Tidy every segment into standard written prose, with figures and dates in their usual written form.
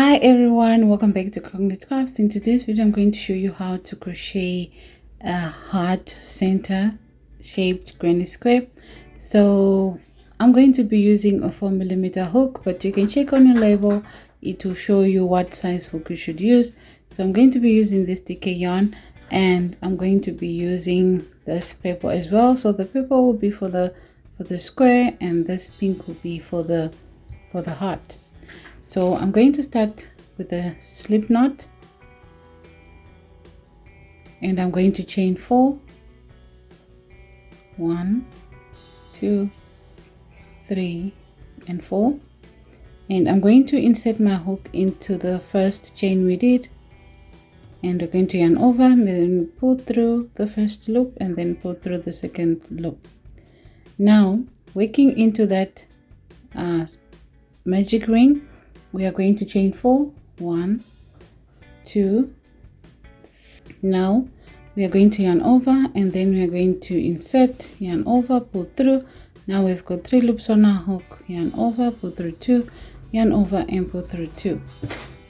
Hi everyone, welcome back to Cognitive Crafts. In today's video I'm going to show you how to crochet a heart center shaped granny square. So I'm going to be using a 4mm hook, but you can check on your label, it will show you what size hook you should use. So I'm going to be using this DK yarn, and I'm going to be using this paper as well. So the paper will be for the square, and this pink will be for the heart. So I'm going to start with a slip knot, and I'm going to chain 4, 1, 2, 3 and 4, and I'm going to insert my hook into the first chain we did, and we're going to yarn over and then pull through the first loop and then pull through the second loop. Now working into that magic ring, we are going to chain 4, 1, 2. Now we are going to yarn over, and then we are going to insert, yarn over, pull through. Now we've got 3 loops on our hook, yarn over, pull through 2, yarn over and pull through 2.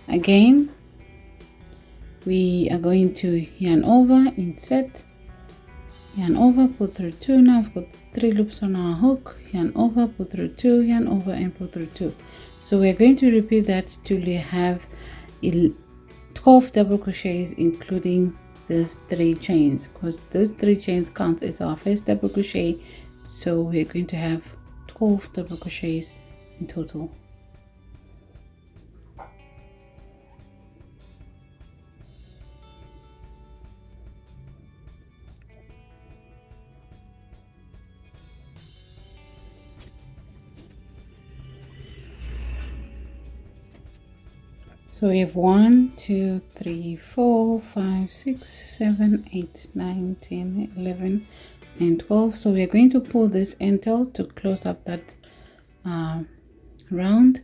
Again we are going to yarn over, insert, yarn over, pull through 2. Now I've got 3 loops on our hook, yarn over, pull through 2, yarn over and pull through 2. So we're going to repeat that till we have 12 double crochets, including these 3 chains, because these 3 chains count as our first double crochet. So we're going to have 12 double crochets in total. So we have 1, 2, 3, 4, 5, 6, 7, 8, 9, 10, 11 and 12. So we are going to pull this end tail to close up that round,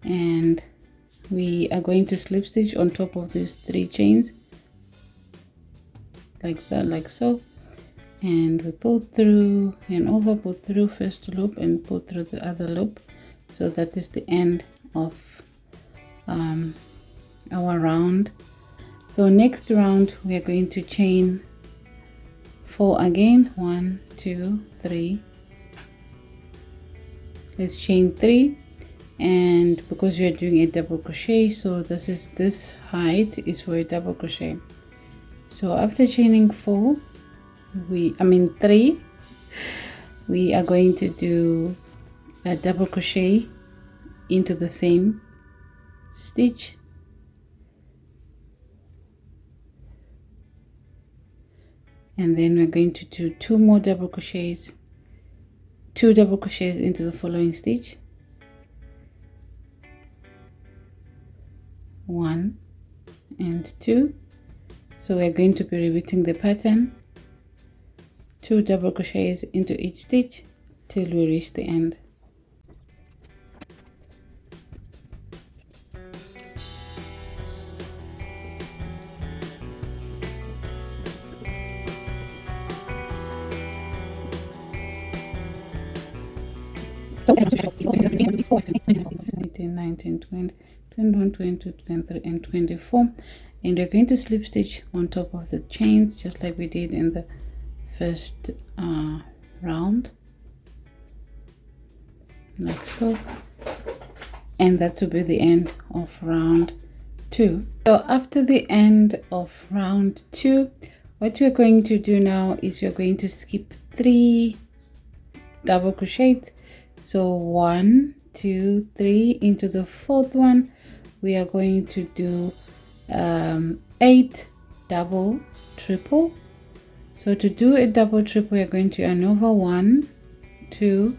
and we are going to slip stitch on top of these 3 chains like that, like so, and we pull through and over, pull through first loop and pull through the other loop. So that is the end of our round. So next round we are going to chain 4 again, 1, 2, 3. Let's chain 3, and because we are doing a double crochet, so this height is for a double crochet. So after chaining 3, we are going to do a double crochet into the same stitch, and then we're going to do 2 more double crochets, 2 double crochets into the following stitch, 1 and 2. So we're going to be repeating the pattern, 2 double crochets into each stitch till we reach the end. So 18, 19, 20, 21, 22, 23 and 24, and we're going to slip stitch on top of the chains just like we did in the first round, like so, and that will be the end of round 2. So after the end of round 2, what we're going to do now is we're going to skip 3 double crochets. So 1, 2, 3 into the 4th one, we are going to do 8 double triple. So to do a double triple, we are going to yarn over 1, 2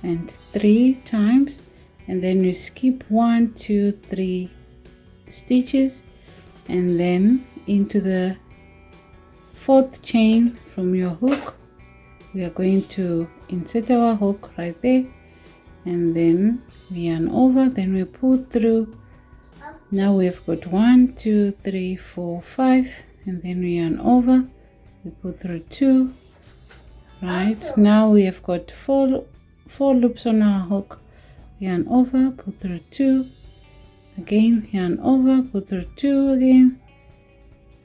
and 3 times, and then you skip 1, 2, 3 stitches, and then into the 4th chain from your hook we are going to insert our hook right there, and then we yarn over, then we pull through. Now we've got 1, 2, 3, 4, 5, and then we yarn over, we pull through 2. Right now we have got 4 loops on our hook, yarn over, pull through 2, again, yarn over, pull through 2 again,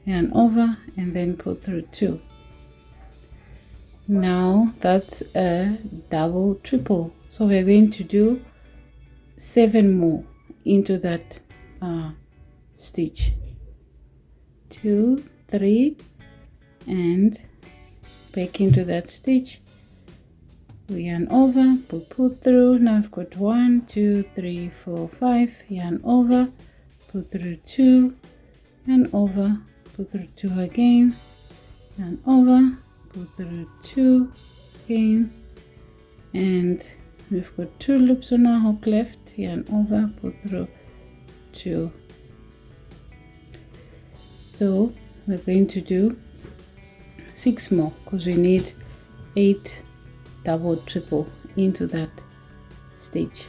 yarn over, and then pull through 2. Now that's a double triple, so we're going to do 7 more into that stitch. 2, 3, and back into that stitch. We yarn over, pull through. Now I've got 1, 2, 3, 4, 5, yarn over, pull through 2, yarn over, pull through 2 again, yarn over, pull through 2 again, and we've got 2 loops on our hook left, yarn over, pull through 2. So we're going to do 6 more because we need 8 double triple into that stitch.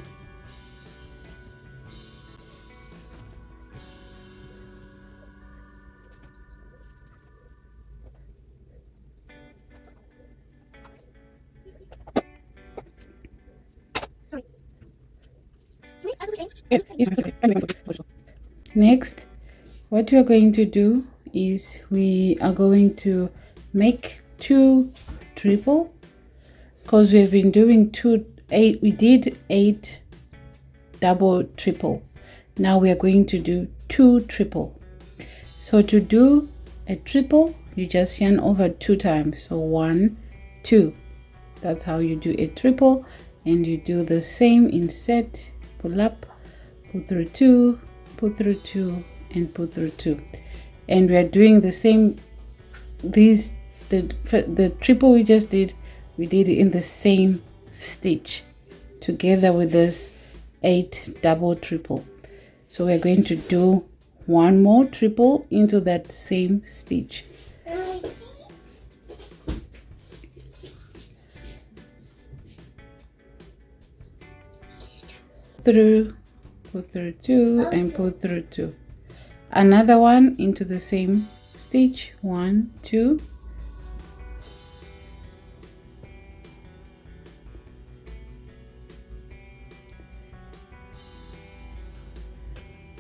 Next, what we are going to do is we are going to make 2 triple, because we've been doing 8, we did 8 double triple. Now we are going to do 2 triple. So to do a triple, you just yarn over 2 times. So 1, 2. That's how you do a triple, and you do the same inset, pull up, pull through 2, pull through 2, and pull through 2. And we are doing the same. The triple we just did, we did it in the same stitch together with this 8 double triple. So we're going to do 1 more triple into that same stitch. Through, pull through 2, and pull through 2. Another one into the same stitch, 1, 2.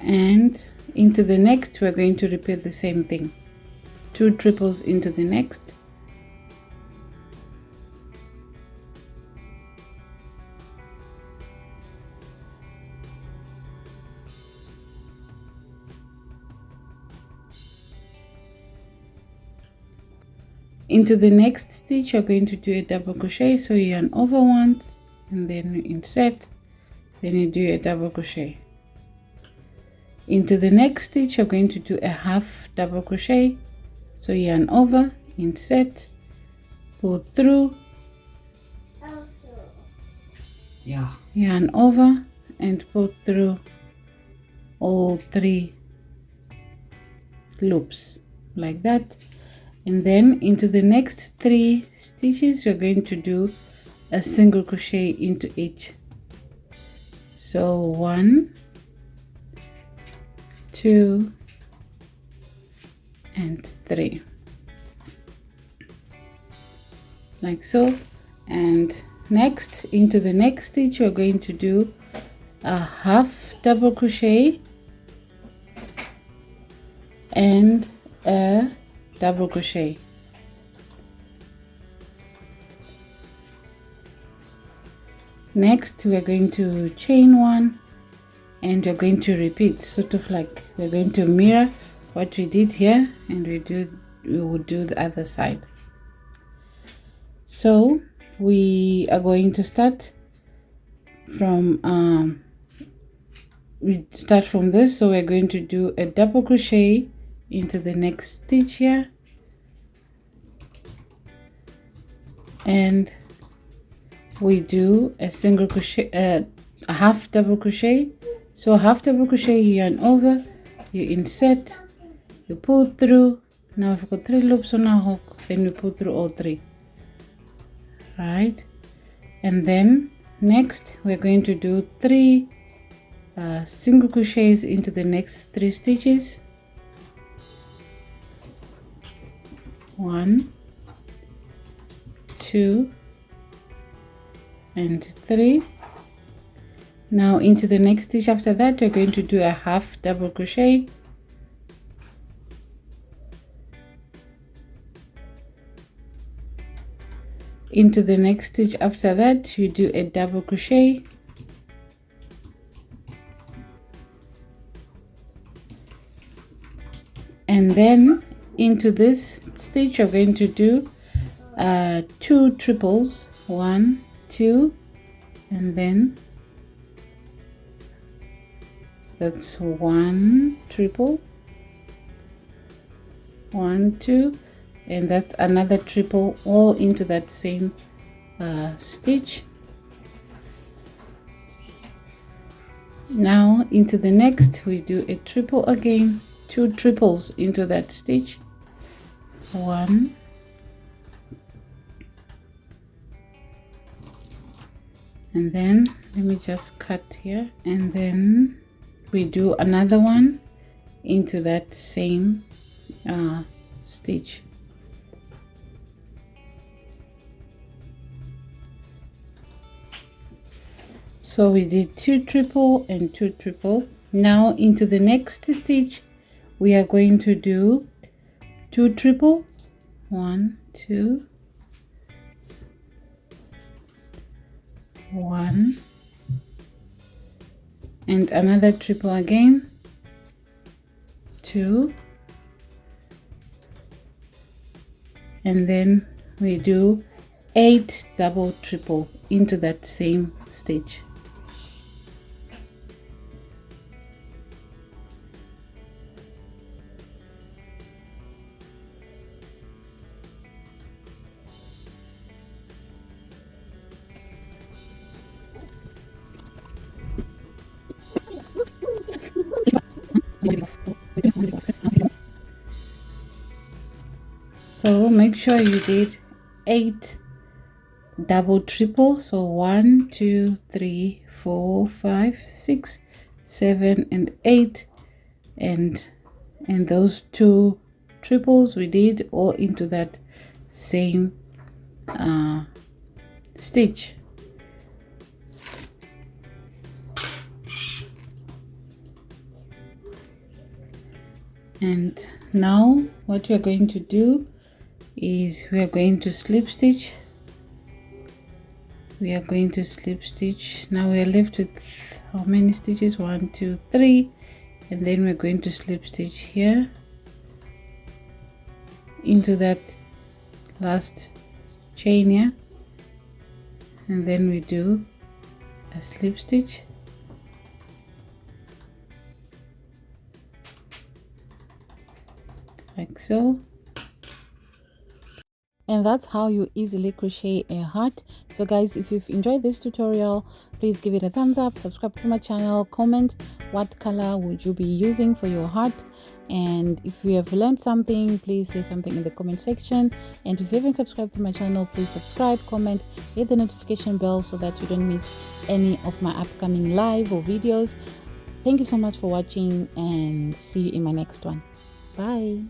And into the next, we're going to repeat the same thing. 2 triples into the next. Into the next stitch, you're going to do a double crochet. So you yarn over once, and then you insert, then you do a double crochet. Into the next stitch, you're going to do a half double crochet. So you yarn over, insert, pull through, yarn over, and pull through all 3 loops like that. And then into the next 3 stitches, you're going to do a single crochet into each. So 1, 2, and 3, like so. And next, into the next stitch, you're going to do a half double crochet and a double crochet. Next, we're going to chain 1, and we're going to repeat, sort of like we're going to mirror what we did here, and we will do the other side. So we are going to start from this. So we're going to do a double crochet into the next stitch here, and we do a single crochet, a half double crochet. So half double crochet, you yarn over, you insert, you pull through. Now we've got 3 loops on our hook, then we pull through all 3, right? And then next we're going to do 3 single crochets into the next 3 stitches. 1, 2, and 3. Now into the next stitch after that, we're going to do a half double crochet. Into the next stitch after that, you do a double crochet. And then into this stitch, you're going to do 2 triples, 1, 2, and then that's 1 triple, 1, 2, and that's another triple, all into that same stitch. Now into the next, we do a triple again, 2 triples into that stitch, 1, and then let me just cut here, and then we do another one into that same stitch. So we did 2 triple and 2 triple. Now into the next stitch, we are going to do 2 triple, 1, 2, 1, and another triple again, 2, and then we do 8 double triple into that same stitch. So make sure you did 8 double triple, so 1, 2, 3, 4, 5, 6, 7, and 8, and those 2 triples we did all into that same stitch. And now what we are going to do is we are going to slip stitch. We are going to slip stitch. Now we are left with how many stitches? 1, 2, 3, and then we're going to slip stitch here into that last chain here, and then we do a slip stitch. Like so. And that's how you easily crochet a heart. So guys, if you've enjoyed this tutorial, please give it a thumbs up, subscribe to my channel, comment what color would you be using for your heart, and if you have learned something, please say something in the comment section. And if you haven't subscribed to my channel, please subscribe, comment, hit the notification bell so that you don't miss any of my upcoming live or videos. Thank you so much for watching, and see you in my next one. Bye.